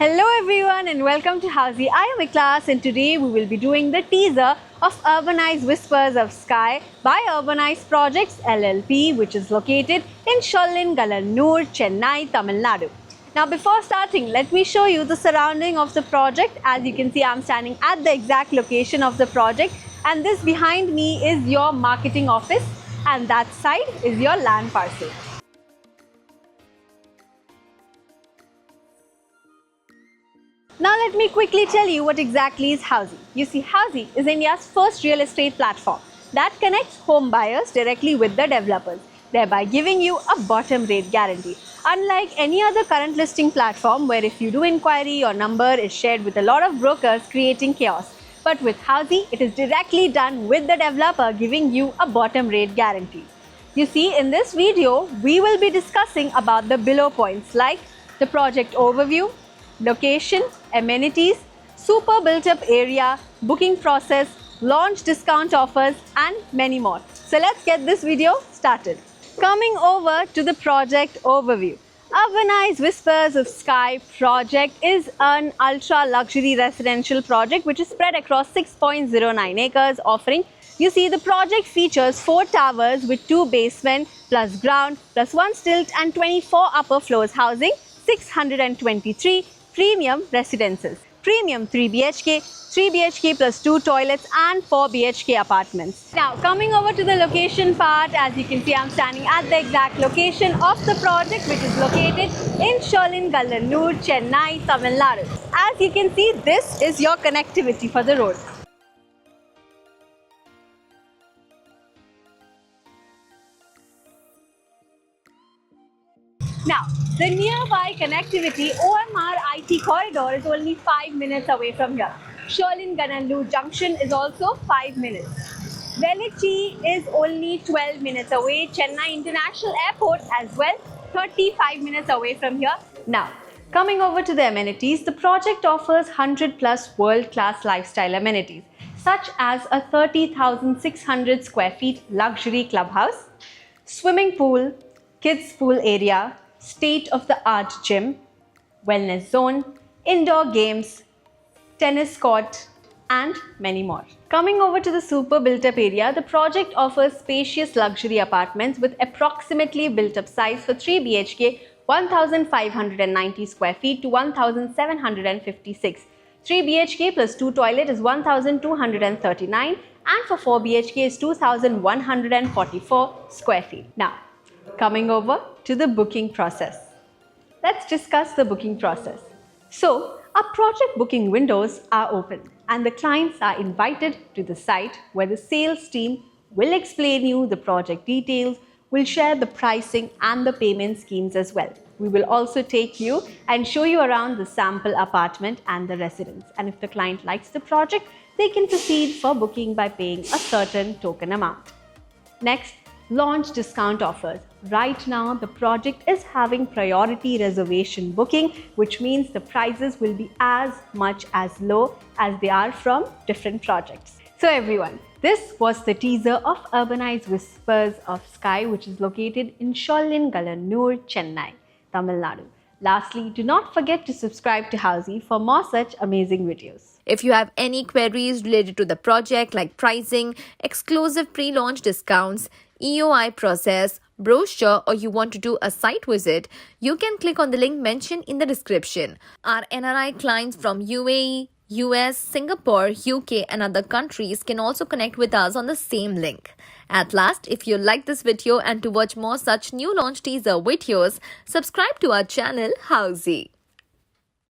Hello everyone and welcome to Housey. I am Ikhlas and today we will be doing the teaser of Urbanize Whispers of Sky by Urbanize Projects LLP, which is located in Sollingalannur, Chennai, Tamil Nadu. Now before starting, let me show you the surrounding of the project. As you can see, I am standing at the exact location of the project, and this behind me is your marketing office and that side is your land parcel. Now let me quickly tell you what exactly is Housey. You see, Housey is India's first real estate platform that connects home buyers directly with the developers, thereby giving you a bottom rate guarantee. Unlike any other current listing platform where if you do inquiry, your number is shared with a lot of brokers, creating chaos. But with Housey, it is directly done with the developer, giving you a bottom rate guarantee. You see, in this video, we will be discussing about the below points like the project overview, location, amenities, super built-up area, booking process, launch discount offers, and many more. So let's get this video started. Coming over to the project overview. Urbanize Whispers of Sky project is an ultra-luxury residential project which is spread across 6.09 acres, offering, you see, the project features 4 towers with 2 basements plus ground plus 1 stilt and 24 upper floors, housing 623 premium residences, premium 3 BHK, 3 BHK plus 2 toilets and 4 BHK apartments. Now coming over to the location part, as you can see, I'm standing at the exact location of the project which is located in Sollingalannur, Chennai, Tamil Nadu. As you can see, this is your connectivity for the road. Now, the nearby connectivity OMR IT corridor is only 5 minutes away from here. Sollingalannur Junction is also 5 minutes. Velachi is only 12 minutes away. Chennai International Airport as well, 35 minutes away from here. Now, coming over to the amenities, the project offers 100 plus world-class lifestyle amenities, such as a 30,600 square feet luxury clubhouse, swimming pool, kids pool area, state-of-the-art gym, wellness zone, indoor games, tennis court, and many more. Coming over to the super built-up area, the project offers spacious luxury apartments with approximately built-up size for 3 BHK, 1,590 square feet to 1,756. 3 BHK plus 2 toilet is 1,239 and for 4 BHK is 2,144 square feet. Now, coming over to the booking process. Let's discuss the booking process. So, our project booking windows are open and the clients are invited to the site where the sales team will explain you the project details, will share the pricing and the payment schemes as well. We will also take you and show you around the sample apartment and the residence. And if the client likes the project, they can proceed for booking by paying a certain token amount. Next, launch discount offers. Right now, the project is having priority reservation booking, which means the prices will be as much as low as they are from different projects. So everyone, this was the teaser of Urbanize Whispers of Sky, which is located in Sollingalannur, Chennai, Tamil Nadu. Lastly, do not forget to subscribe to Housey for more such amazing videos. If you have any queries related to the project like pricing, exclusive pre-launch discounts, EOI process, brochure, or you want to do a site visit, you can click on the link mentioned in the description. Our NRI clients from UAE, US, Singapore, UK and other countries can also connect with us on the same link. At last, if you like this video and to watch more such new launch teaser videos, subscribe to our channel Housey.